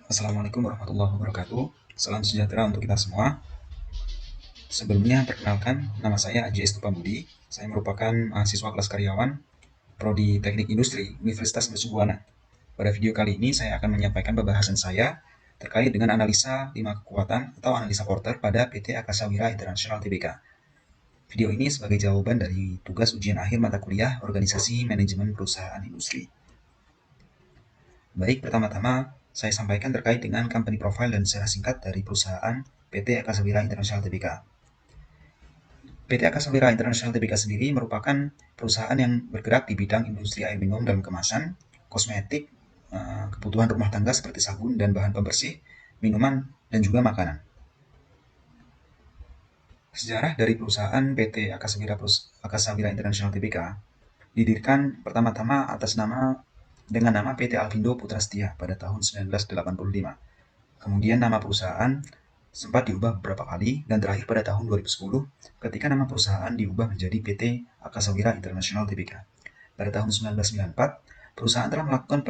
Assalamualaikum warahmatullahi wabarakatuh. Salam sejahtera untuk kita semua. Sebelumnya, perkenalkan, nama saya Aji Estupambudi. Saya merupakan mahasiswa kelas karyawan Prodi Teknik Industri Universitas Mercu Buana. Pada video kali ini, saya akan menyampaikan pembahasan saya terkait dengan analisa 5 kekuatan atau analisa Porter pada PT Akasa Wira International Tbk. Video ini sebagai jawaban dari tugas ujian akhir mata kuliah Organisasi Manajemen Perusahaan Industri. Baik, pertama-tama saya sampaikan terkait dengan company profile dan secara singkat dari perusahaan PT Akasa Wira International Tbk. PT Akasa Wira International Tbk sendiri merupakan perusahaan yang bergerak di bidang industri air minum dalam kemasan, kosmetik, kebutuhan rumah tangga seperti sabun dan bahan pembersih, minuman, dan juga makanan. Sejarah dari perusahaan PT Akasa Wira International Tbk didirikan pertama-tama dengan nama PT Alvindo Putra Setia pada tahun 1985. Kemudian nama perusahaan sempat diubah beberapa kali dan terakhir pada tahun 2010 ketika nama perusahaan diubah menjadi PT Akasa Wira International Tbk. Pada tahun 1994, perusahaan telah melakukan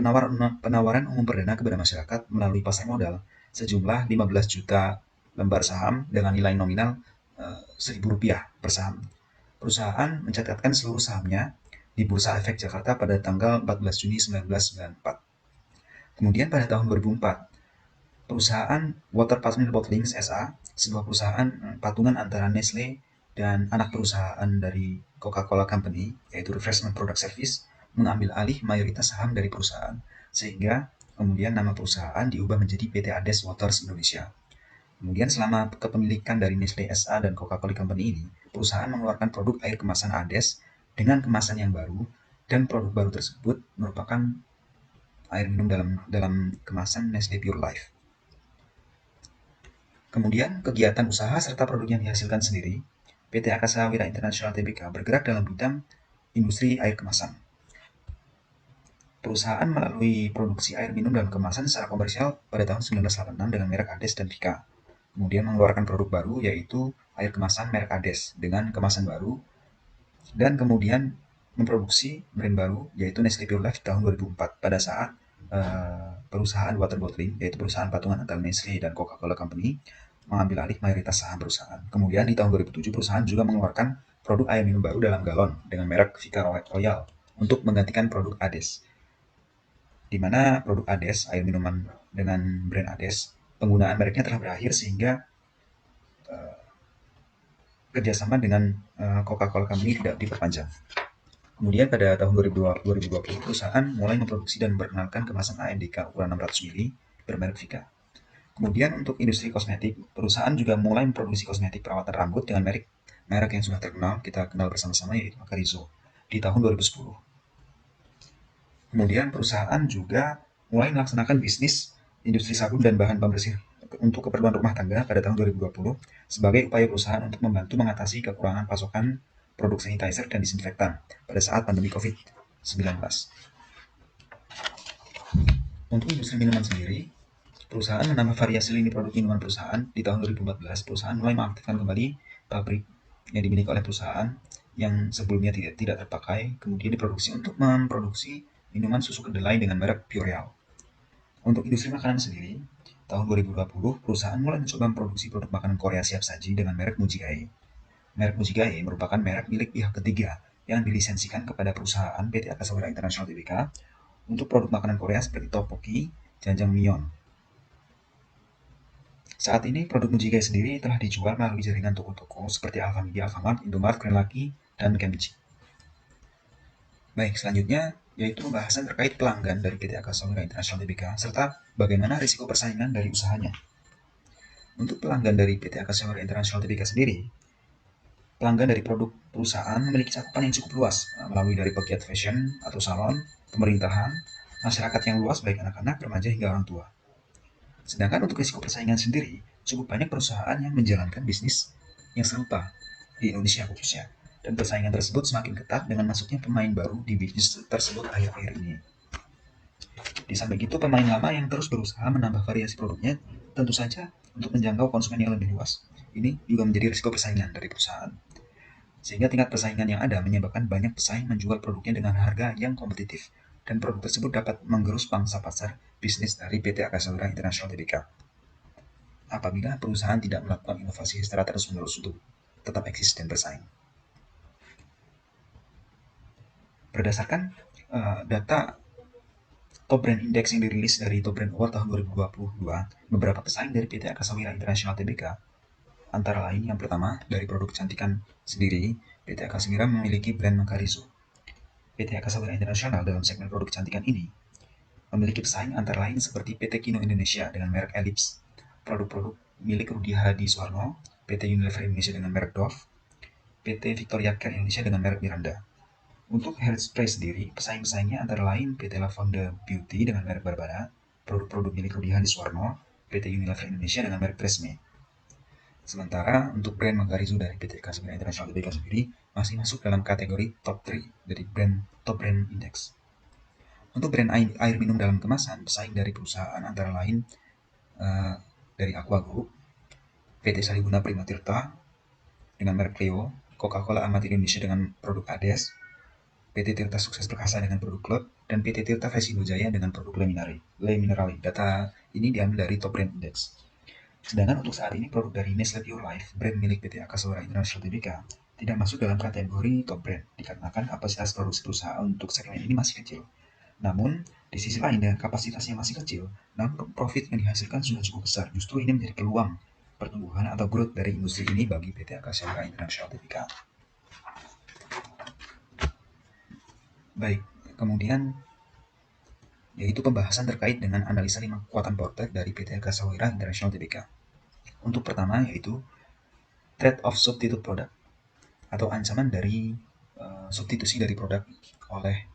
penawaran umum perdana kepada masyarakat melalui pasar modal sejumlah 15 juta lembar saham dengan nilai nominal Rp1.000 per saham. Perusahaan mencatatkan seluruh sahamnya di Bursa Efek Jakarta pada tanggal 14 Juni 1994. Kemudian pada tahun 2004, perusahaan Water Partner Bottling SA, sebuah perusahaan patungan antara Nestle dan anak perusahaan dari Coca-Cola Company, yaitu Refreshment Product Service, mengambil alih mayoritas saham dari perusahaan, sehingga kemudian nama perusahaan diubah menjadi PT Ades Waters Indonesia. Kemudian selama kepemilikan dari Nestle SA dan Coca-Cola Company ini, perusahaan mengeluarkan produk air kemasan Ades dengan kemasan yang baru, dan produk baru tersebut merupakan air minum dalam kemasan Nestle Pure Life. Kemudian, kegiatan usaha serta produk yang dihasilkan sendiri, PT Akasa Wira International Tbk bergerak dalam bidang industri air kemasan. Perusahaan melalui produksi air minum dalam kemasan secara komersial pada tahun 1986 dengan merek Ades dan Vika. Kemudian mengeluarkan produk baru yaitu air kemasan merek Ades dengan kemasan baru, dan kemudian memproduksi brand baru yaitu Nestle Pure Life tahun 2004 pada saat perusahaan water bottling, yaitu perusahaan patungan antara Nestle dan Coca-Cola Company, mengambil alih mayoritas saham perusahaan. Kemudian di tahun 2007 perusahaan juga mengeluarkan produk air minum baru dalam galon dengan merek Vika Royal untuk menggantikan produk Ades. Di mana produk Ades, air minuman dengan brand Ades, penggunaan mereknya telah berakhir sehingga kerjasama dengan Coca-Cola Company tidak diperpanjang. Kemudian pada tahun 2020 perusahaan mulai memproduksi dan memperkenalkan kemasan AMDK ukuran 600 ml bermerek Vika. Kemudian untuk industri kosmetik, perusahaan juga mulai memproduksi kosmetik perawatan rambut dengan merek yang sudah terkenal, kita kenal bersama-sama, yaitu Macarizo di tahun 2010. Kemudian perusahaan juga mulai melaksanakan bisnis industri sabun dan bahan pembersih untuk keperluan rumah tangga pada tahun 2020 sebagai upaya perusahaan untuk membantu mengatasi kekurangan pasokan produk sanitizer dan disinfektan pada saat pandemi COVID-19. Untuk industri minuman sendiri, perusahaan menambah variasi lini produk minuman perusahaan. Di tahun 2014, perusahaan mulai mengaktifkan kembali pabrik yang dimiliki oleh perusahaan yang sebelumnya tidak terpakai, kemudian diproduksi untuk memproduksi minuman susu kedelai dengan merek Pureal. Untuk industri makanan sendiri, tahun 2020, perusahaan mulai mencoba memproduksi produk makanan Korea siap saji dengan merek Mujigae. Merek Mujigae merupakan merek milik pihak ketiga yang dilisensikan kepada perusahaan PT Akasa Wira International Tbk untuk produk makanan Korea seperti tteokbokki, jjajangmyeon. Saat ini produk Mujigae sendiri telah dijual melalui jaringan toko-toko seperti Alfamidi, Alfamart, Indomaret, Greenlucky, dan Kemchi. Baik, selanjutnya yaitu pembahasan terkait pelanggan dari PT Akasa Wira International Tbk serta bagaimana risiko persaingan dari usahanya. Untuk pelanggan dari PT Akasa Wira International Tbk sendiri, pelanggan dari produk perusahaan memiliki cakupan yang cukup luas melalui dari pegiat fashion atau salon, pemerintahan, masyarakat yang luas baik anak-anak, remaja hingga orang tua. Sedangkan untuk risiko persaingan sendiri, cukup banyak perusahaan yang menjalankan bisnis yang serupa di Indonesia khususnya. Dan persaingan tersebut semakin ketat dengan masuknya pemain baru di bisnis tersebut akhir-akhir ini. Di samping itu, pemain lama yang terus berusaha menambah variasi produknya, tentu saja untuk menjangkau konsumen yang lebih luas. Ini juga menjadi risiko persaingan dari perusahaan. Sehingga tingkat persaingan yang ada menyebabkan banyak pesaing menjual produknya dengan harga yang kompetitif dan produk tersebut dapat menggerus pangsa pasar bisnis dari PT Akasa Wira International Tbk. Apabila perusahaan tidak melakukan inovasi secara terus-menerus untuk tetap eksis dan bersaing. Berdasarkan data Top Brand Index yang dirilis dari Top Brand Award tahun 2022, beberapa pesaing dari PT Akasa Wira International Tbk, antara lain yang pertama, dari produk kecantikan sendiri, PT Akasa Wira memiliki brand Makarizo. PT Akasa Wira International dalam segmen produk kecantikan ini memiliki pesaing antara lain seperti PT Kino Indonesia dengan merek Ellipse, produk-produk milik Rudi Hadi Suwarno, PT Unilever Indonesia dengan merek Dove, PT Victoria Care Indonesia dengan merek Miranda. Untuk hairspray sendiri, pesaing-pesaingnya antara lain PT Lavender Beauty dengan merek Barbara, produk-produk milik Rudi Hadi Suwarno, PT Unilever Indonesia dengan merek Tresemme. Sementara untuk brand Makarizo dari PT Akasa Wira International Tbk sendiri masih masuk dalam kategori top 3 dari Top Brand Index. Untuk brand air minum dalam kemasan, pesaing dari perusahaan antara lain dari Aqua Group, PT Salibuna Prima Tirta dengan merek Cleo, Coca-Cola Amatir Indonesia dengan produk Ades, PT Tirta Sukses Perkasa dengan produk Club, dan PT Tirta Vesindo Jaya dengan produk Le Minerale. Data ini diambil dari Top Brand Index. Sedangkan untuk saat ini produk dari Nestle Pure Life, brand milik PT Akasa Wira International Tbk, tidak masuk dalam kategori top brand dikarenakan kapasitas produksi perusahaan untuk segmen ini masih kecil. Namun, di sisi lain dengan kapasitasnya masih kecil, namun profit yang dihasilkan sudah cukup besar. Justru ini menjadi peluang pertumbuhan atau growth dari industri ini bagi PT Akasa Wira International Tbk. Baik, kemudian yaitu pembahasan terkait dengan analisa 5 kekuatan porter dari PT Akasa Wira International Tbk. Untuk pertama yaitu threat of substitute product atau ancaman dari substitusi dari produk oleh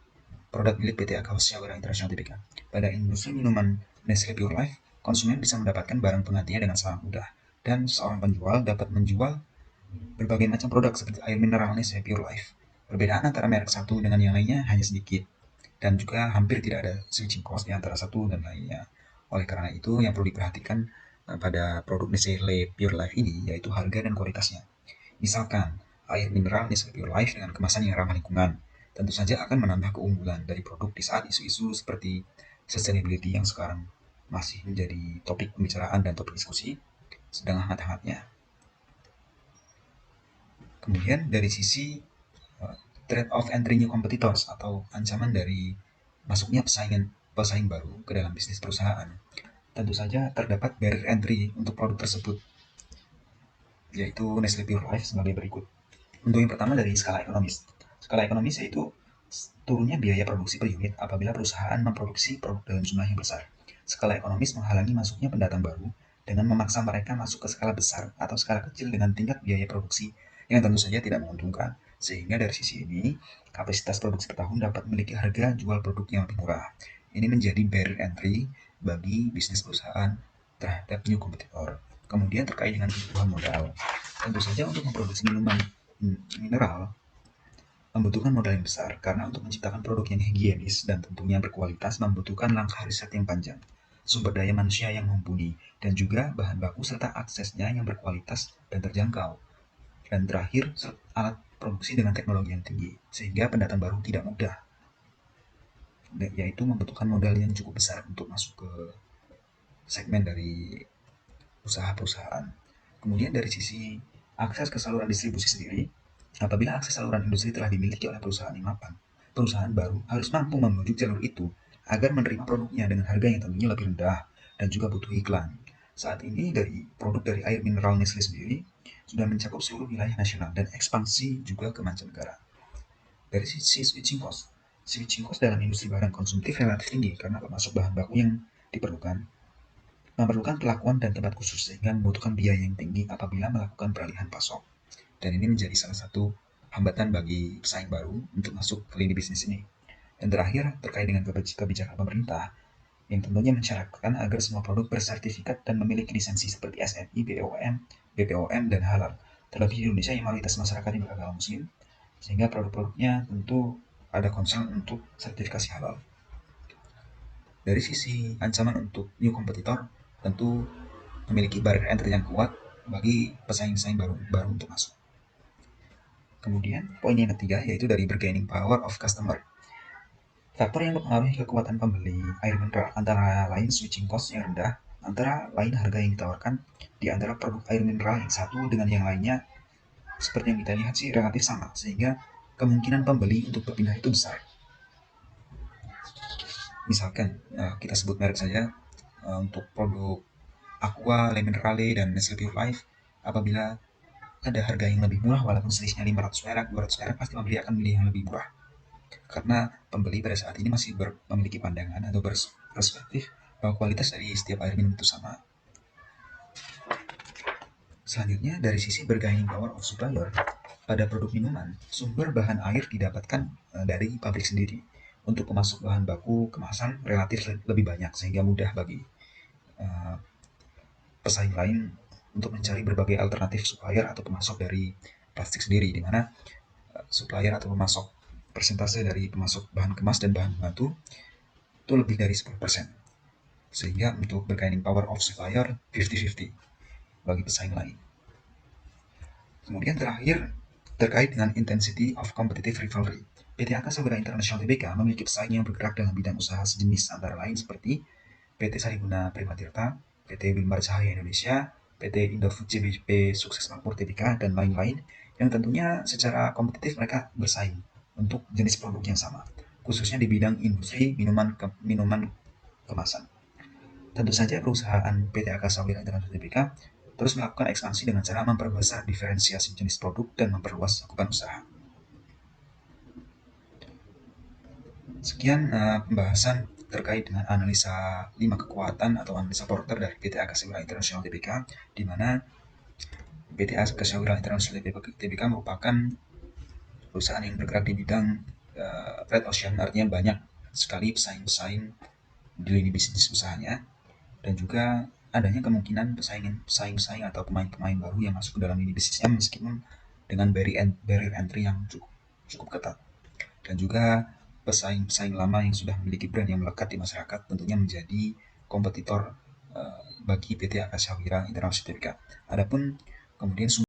produk milik PT Akasa Wira International Tbk. Pada industri minuman Nestle Pure Life, konsumen bisa mendapatkan barang penggantinya dengan sangat mudah, dan seorang penjual dapat menjual berbagai macam produk seperti air mineral Nestle Pure Life. Perbedaan antara merek satu dengan yang lainnya hanya sedikit, dan juga hampir tidak ada switching cost di antara satu dan lainnya. Oleh karena itu, yang perlu diperhatikan pada produk Nestle Pure Life ini yaitu harga dan kualitasnya. Misalkan, air mineral Nestle Pure Life dengan kemasan yang ramah lingkungan tentu saja akan menambah keunggulan dari produk di saat isu-isu seperti sustainability yang sekarang masih menjadi topik pembicaraan dan topik diskusi sedang hangat-hangatnya. Kemudian dari sisi threat of entry new competitors atau ancaman dari masuknya pesaing baru ke dalam bisnis perusahaan, tentu saja terdapat barrier entry untuk produk tersebut, yaitu Nestle Pure Life sebagai berikut. Untuk yang pertama dari skala ekonomis. Skala ekonomis yaitu turunnya biaya produksi per unit apabila perusahaan memproduksi produk dalam jumlah yang besar. Skala ekonomis menghalangi masuknya pendatang baru dengan memaksa mereka masuk ke skala besar atau skala kecil dengan tingkat biaya produksi yang tentu saja tidak menguntungkan. Sehingga dari sisi ini, kapasitas produksi per tahun dapat memiliki harga jual produk yang lebih murah. Ini menjadi barrier entry bagi bisnis perusahaan terhadap new competitor. Kemudian terkait dengan kebutuhan modal, tentu saja untuk memproduksi minuman mineral membutuhkan modal yang besar karena untuk menciptakan produk yang higienis dan tentunya berkualitas membutuhkan langkah riset yang panjang, sumber daya manusia yang mumpuni, dan juga bahan baku serta aksesnya yang berkualitas dan terjangkau. Dan terakhir, alat produksi dengan teknologi yang tinggi, sehingga pendatang baru tidak mudah, yaitu membutuhkan modal yang cukup besar untuk masuk ke segmen dari usaha perusahaan. Kemudian dari sisi akses ke saluran distribusi sendiri, apabila akses saluran industri telah dimiliki oleh perusahaan yang mapan, perusahaan baru harus mampu membujuk jalur itu agar menerima produknya dengan harga yang tentunya lebih rendah dan juga butuh iklan. Saat ini dari produk dari air mineral Nestle sendiri sudah mencakup seluruh wilayah nasional dan ekspansi juga ke mancanegara. Dari sisi switching cost dalam industri barang konsumtif relatif tinggi karena termasuk bahan baku yang diperlukan memerlukan perlakuan dan tempat khusus sehingga membutuhkan biaya yang tinggi apabila melakukan peralihan pasok. Dan ini menjadi salah satu hambatan bagi pesaing baru untuk masuk ke lini bisnis ini. Dan terakhir, terkait dengan kebijakan pemerintah yang tentunya mensyaratkan agar semua produk bersertifikat dan memiliki lisensi seperti SNI, BPOM, dan halal. Terlebih di Indonesia yang mayoritas masyarakatnya beragama Muslim, sehingga produk-produknya tentu ada concern untuk sertifikasi halal. Dari sisi ancaman untuk new competitor, tentu memiliki barrier entry yang kuat bagi pesaing-pesaing baru untuk masuk. Kemudian, poin yang ketiga yaitu dari bargaining power of customer. Faktor yang mempengaruhi kekuatan pembeli air mineral antara lain switching cost yang rendah, antara lain harga yang ditawarkan di antara produk air mineral yang satu dengan yang lainnya seperti yang kita lihat sih relatif sama, sehingga kemungkinan pembeli untuk berpindah itu besar. Misalkan kita sebut merek saja, untuk produk Aqua, Le Minerale, dan Nestle Pure Life, apabila ada harga yang lebih murah walaupun selisihnya 500 perak, 200 perak, pasti pembeli akan memilih yang lebih murah. Karena pembeli pada saat ini masih memiliki pandangan atau perspektif bahwa kualitas dari setiap air minum itu sama. Selanjutnya, dari sisi bargaining power of supplier, pada produk minuman, sumber bahan air didapatkan dari pabrik sendiri. Untuk pemasok bahan baku kemasan relatif lebih banyak, sehingga mudah bagi uh, pesaing lain untuk mencari berbagai alternatif supplier atau pemasok dari plastik sendiri, di mana supplier atau pemasok persentase dari pemasok bahan kemas dan bahan pembantu itu lebih dari 10%. Sehingga untuk bargaining power of supplier 50-50 bagi pesaing lain. Kemudian terakhir, terkait dengan intensity of competitive rivalry. PT Angkasa Pura International Tbk memiliki pesaing yang bergerak dalam bidang usaha sejenis antara lain seperti PT Sariguna Prima Tirta, PT Wilmar Cahaya Indonesia, PT Indofood CBP Sukses Makmur Tbk, dan lain-lain yang tentunya secara kompetitif mereka bersaing untuk jenis produk yang sama, khususnya di bidang industri minuman kemasan. Tentu saja perusahaan PT Angkasa Pura International Tbk terus melakukan ekspansi dengan cara memperbesar diferensiasi jenis produk dan memperluas cakupan usaha. Sekian pembahasan terkait dengan analisa 5 kekuatan atau analisa Porter dari PT Angkasa Pura International Tbk, di mana PT Angkasa Pura International Tbk merupakan perusahaan yang bergerak di bidang red ocean, artinya banyak sekali pesaing-pesaing di lini bisnis usahanya, dan juga adanya kemungkinan pesaing-pesaing atau pemain-pemain baru yang masuk ke dalam lini bisnisnya meskipun dengan barrier entry yang cukup ketat. Dan juga pesaing-pesaing lama yang sudah memiliki brand yang melekat di masyarakat tentunya menjadi kompetitor bagi PT Angkasa Pura International Tbk. Adapun kemudian